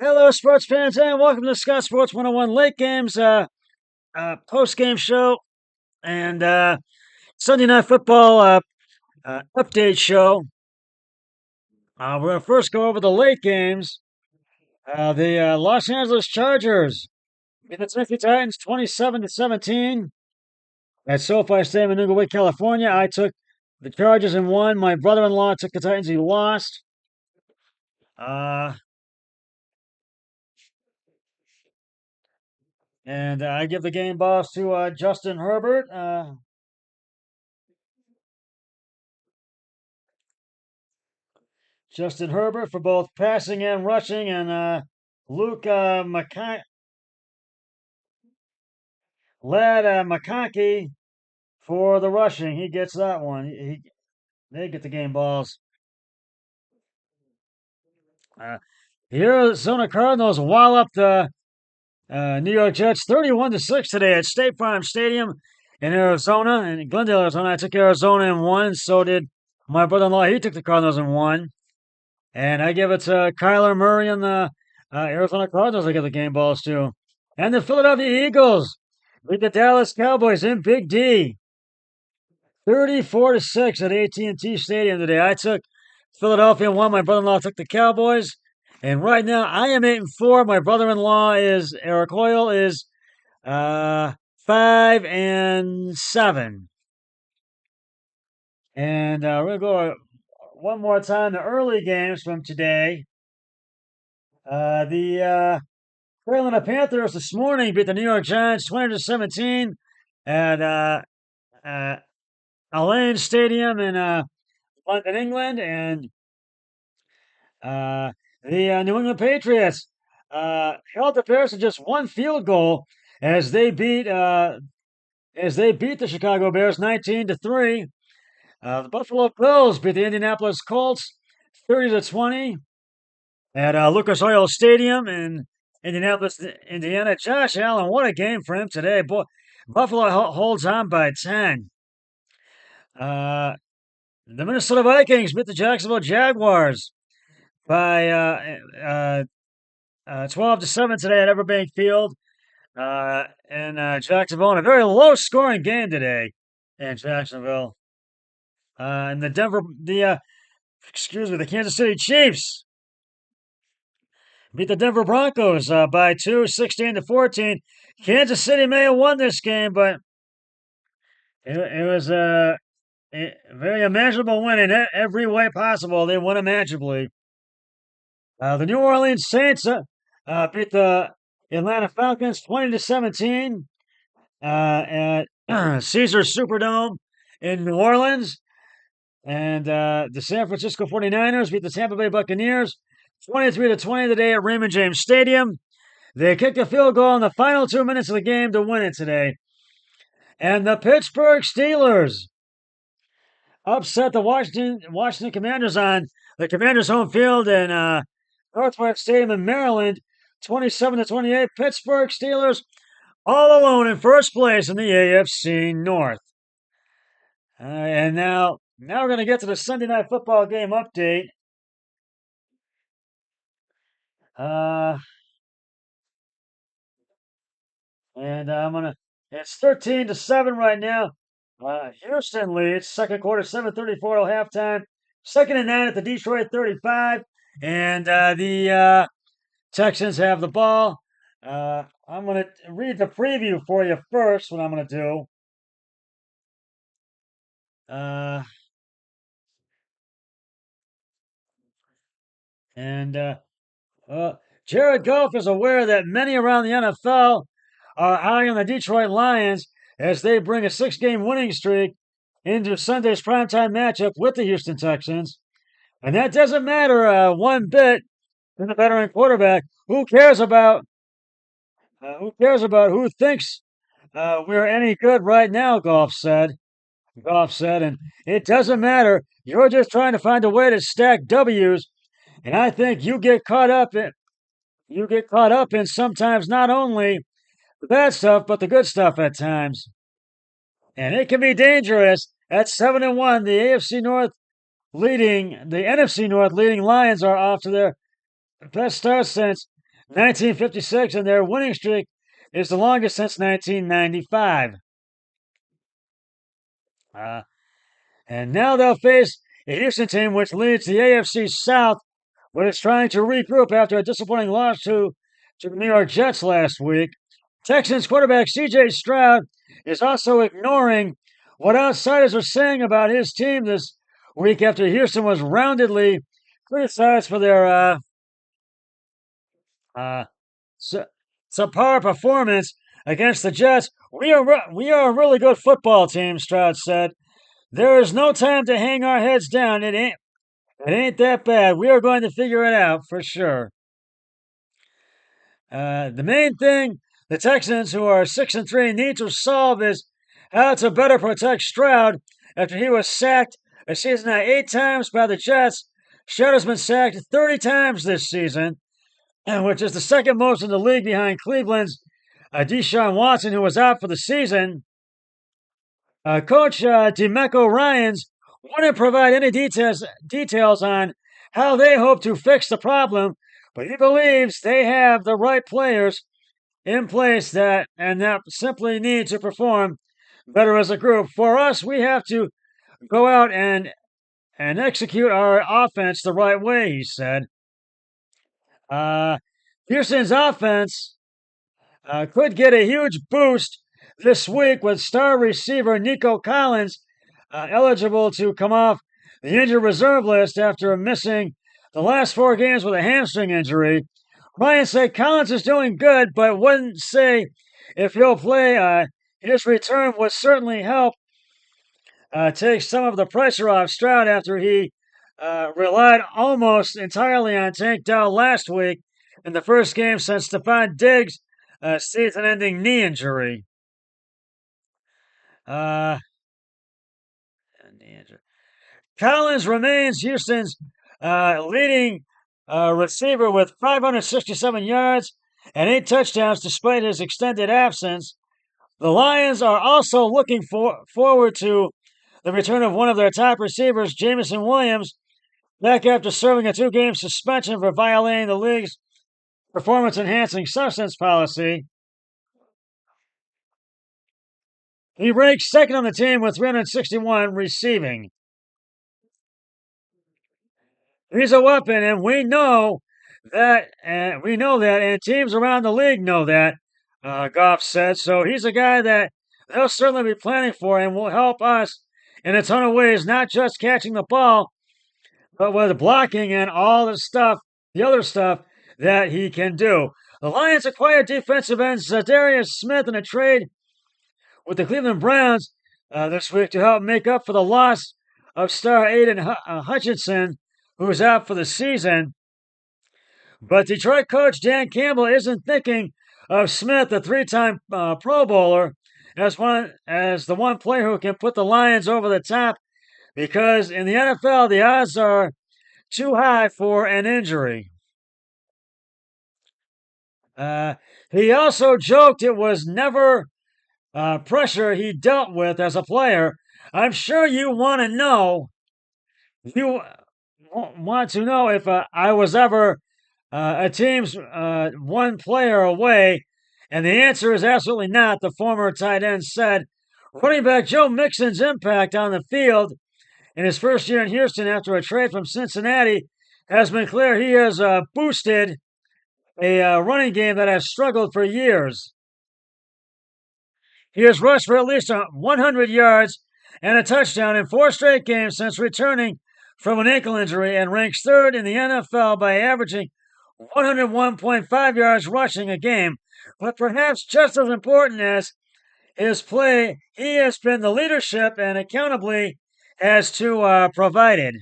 Hello, sports fans, and welcome to Scott Sports 101 Late Games post game show and Sunday Night Football update show. We're going to first go over the late games. The Los Angeles Chargers beat the Tennessee Titans 27-17 at SoFi Stadium in Inglewood, California. I took the Chargers and won. My brother-in-law took the Titans. He lost. Uh, and I give the game balls to Justin Herbert. Justin Herbert for both passing and rushing, and Luke Lad McConkey for the rushing. He gets that one. They get the game balls. The Arizona Cardinals walloped the New York Jets 31-6 today at State Farm Stadium in Arizona, in Glendale, Arizona. I took Arizona and won, and so did my brother-in-law. He took the Cardinals and won. And I give it to Kyler Murray and the Arizona Cardinals. I give the game balls to. And the Philadelphia Eagles beat the Dallas Cowboys in Big D, 34-6 at AT&T Stadium today. I took Philadelphia and won. My brother-in-law took the Cowboys. And right now, I am 8-4. My brother-in-law is Eric Hoyle is 5-7. And we're going to go one more time the early games from today. The Carolina Panthers this morning beat the New York Giants 20-17 at Allianz Stadium in London, England, and the New England Patriots held the Bears to just one field goal as they beat the Chicago Bears 19-3. The Buffalo Bills beat the Indianapolis Colts 30-20 at Lucas Oil Stadium in Indianapolis, Indiana. Josh Allen, what a game for him today. Boy, Buffalo holds on by 10. The Minnesota Vikings beat the Jacksonville Jaguars by 12-7 today at Everbank Field in Jacksonville. In a very low-scoring game today in Jacksonville. And the Kansas City Chiefs beat the Denver Broncos by 2, 16-14. Kansas City may have won this game, but it was a very imaginable win in every way possible. They won imaginably. The New Orleans Saints beat the Atlanta Falcons 20-17 at Caesars Superdome in New Orleans. And the San Francisco 49ers beat the Tampa Bay Buccaneers 23-20 today at Raymond James Stadium. They kicked a field goal in the final 2 minutes of the game to win it today. And the Pittsburgh Steelers upset the Washington Commanders on the Commanders' home field in Northwest Stadium in Maryland, 27-28. Pittsburgh Steelers all alone in first place in the AFC North. And now we're going to get to the Sunday Night Football game update. And it's 13-7 right now. Houston leads second quarter, 7:34 till halftime. Second and 9 at the Detroit 35. And the Texans have the ball. I'm going to read the preview for you first, what I'm going to do. And Jared Goff is aware that many around the NFL are eye on the Detroit Lions as they bring a 6-game winning streak into Sunday's primetime matchup with the Houston Texans. And that doesn't matter one bit to the veteran quarterback. Who cares about who thinks we're any good right now, Goff said. And it doesn't matter. You're just trying to find a way to stack W's. And I think you get caught up in sometimes not only the bad stuff, but the good stuff at times. And it can be dangerous. At 7-1, the NFC North leading Lions are off to their best start since 1956, and their winning streak is the longest since 1995. And now they'll face a Houston team which leads the AFC South, but is trying to regroup after a disappointing loss to the New York Jets last week. Texans quarterback C.J. Stroud is also ignoring what outsiders are saying about his team this week after Houston was roundedly criticized for their subpar performance against the Jets. We are a really good football team, Stroud said. There is no time to hang our heads down. It ain't that bad. We are going to figure it out for sure. The main thing the Texans, who are 6-3, need to solve is how to better protect Stroud after he was sacked a season high 8 times by the Jets. Stroud has been sacked 30 times this season, which is the second most in the league behind Cleveland's Deshaun Watson, who was out for the season. Coach DeMeco Ryans wouldn't provide any details on how they hope to fix the problem, but he believes they have the right players in place that simply need to perform better as a group. For us, we have to go out and execute our offense the right way, he said. Houston's offense could get a huge boost this week with star receiver Nico Collins eligible to come off the injured reserve list after missing the last 4 games with a hamstring injury. Ryan said Collins is doing good, but wouldn't say if he'll play. His return would certainly help take some of the pressure off Stroud after he relied almost entirely on Tank Dell last week in the first game since Stephon Diggs' season-ending knee injury. Collins remains Houston's leading receiver with 567 yards and 8 touchdowns despite his extended absence. The Lions are also looking forward to the return of one of their top receivers, Jameson Williams, back after serving a 2-game suspension for violating the league's performance-enhancing substance policy. He ranks second on the team with 361 receiving. He's a weapon, and we know that, and teams around the league know that, Goff said. So he's a guy that they'll certainly be planning for and will help us in a ton of ways, not just catching the ball, but with blocking and all the other stuff that he can do. The Lions acquired defensive end Zadarius Smith in a trade with the Cleveland Browns this week to help make up for the loss of star Aiden Hutchinson, who is out for the season. But Detroit coach Dan Campbell isn't thinking of Smith, the 3-time Pro Bowler, as the one player who can put the Lions over the top, because in the NFL the odds are too high for an injury. He also joked it was never pressure he dealt with as a player. I'm sure you want to know. You want to know if I was ever a team's one player away, and the answer is absolutely not, the former tight end said. Running back Joe Mixon's impact on the field in his first year in Houston after a trade from Cincinnati has been clear. He has boosted a running game that has struggled for years. He has rushed for at least 100 yards and a touchdown in 4 straight games since returning from an ankle injury, and ranks 3rd in the NFL by averaging 101.5 yards rushing a game. But perhaps just as important as his play, he has been the leadership and accountably has to provided.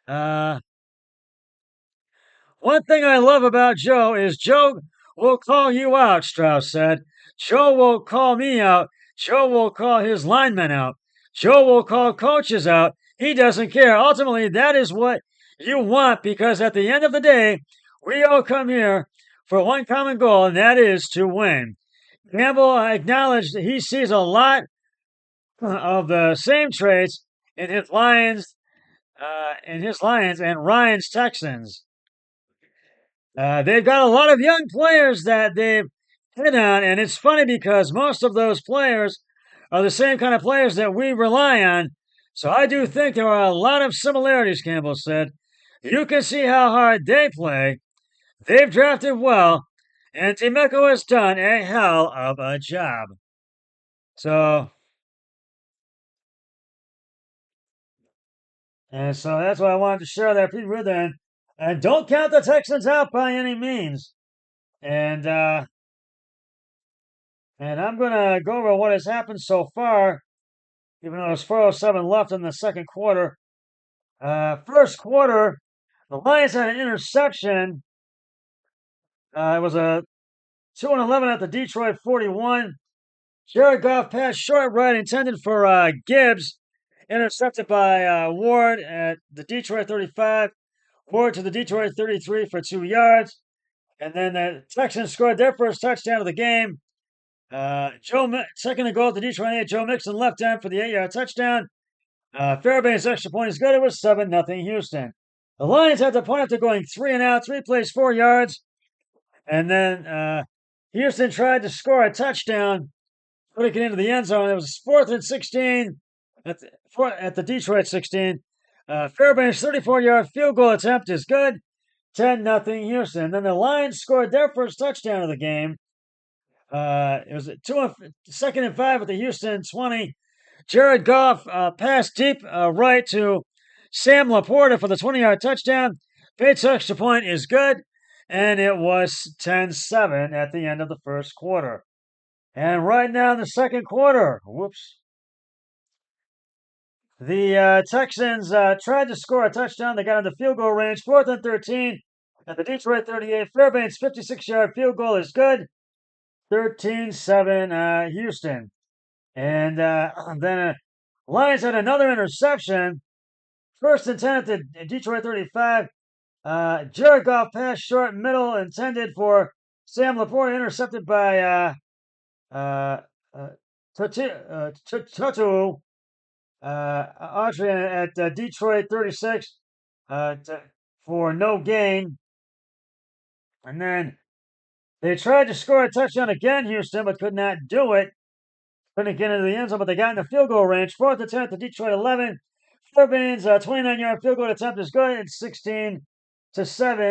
One thing I love about Joe is Joe will call you out, Strauss said. Joe will call me out. Joe will call his linemen out. Joe will call coaches out. He doesn't care. Ultimately, that is what you want, because at the end of the day, we all come here for one common goal, and that is to win. Campbell acknowledged that he sees a lot of the same traits in his Lions and Ryan's Texans. They've got a lot of young players that they've hit on, and it's funny because most of those players are the same kind of players that we rely on. So I do think there are a lot of similarities, Campbell said. You can see how hard they play. They've drafted well, and Timeko has done a hell of a job. So, so that's why I wanted to share that piece with you. And don't count the Texans out by any means. And I'm gonna go over what has happened so far, even though there's 4:07 left in the second quarter. First quarter, the Lions had an interception. It was a 2-11 at the Detroit 41. Jared Goff passed short right intended for Gibbs, intercepted by Ward at the Detroit 35. Ward to the Detroit 33 for 2 yards. And then the Texans scored their first touchdown of the game. Second and goal at the Detroit 8. Joe Mixon left end for the 8-yard touchdown. Fairbank's extra point is good. It was 7-0 Houston. The Lions had the point after going 3 and out, 3 plays, 4 yards. And then Houston tried to score a touchdown, putting it into the end zone. It was 4th and 16 at the Detroit 16. Fairbank's 34-yard field goal attempt is good. 10-0 Houston. Then the Lions scored their first touchdown of the game. It was second and 5 at the Houston 20. Jared Goff passed deep right to Sam Laporta for the 20-yard touchdown. Bates' extra point is good, and it was 10-7 at the end of the first quarter. And right now in the second quarter, the Texans tried to score a touchdown. They got into field goal range, 4th and 13 at the Detroit 38. Fairbank's 56-yard field goal is good, 13-7 Houston. And then Lions had another interception. 1st and 10 at the Detroit 35. Jared Goff passed short middle intended for Sam Laporta, intercepted by Tutu Autry at Detroit 36 for no gain. And then they tried to score a touchdown again, Houston, but could not do it. Couldn't get into the end zone, but they got in the field goal range. 4th and 10 at the Detroit 11. Fairbank's 29-yard field goal attempt is good. It's 16-7.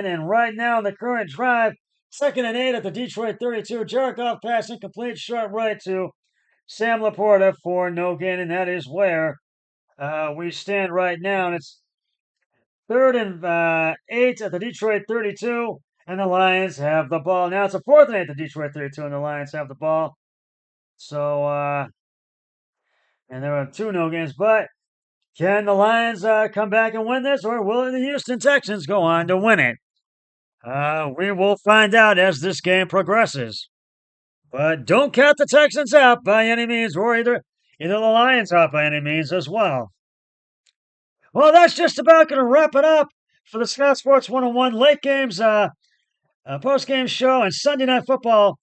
And right now in the current drive, 2nd and 8 at the Detroit 32. Jared Goff pass incomplete, short right to Sam Laporta for no gain, and that is where we stand right now. And it's 3rd and 8 at the Detroit 32, and the Lions have the ball. Now it's a 4th and 8 at the Detroit 32, and the Lions have the ball. So, and there are 2 no games, but can the Lions come back and win this, or will the Houston Texans go on to win it? We will find out as this game progresses. But don't count the Texans out by any means, or either the Lions out by any means as well. Well, that's just about going to wrap it up for the Scott Sports 101 late games, post-game show, and Sunday Night Football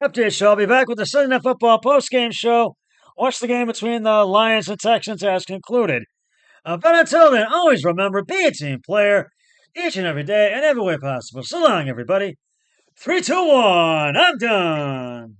update show. I'll be back with the Sunday Night Football post-game show. Watch the game between the Lions and Texans has concluded. But until then, always remember, be a team player each and every day and every way possible. So long, everybody. 3, 2, 1, I'm done.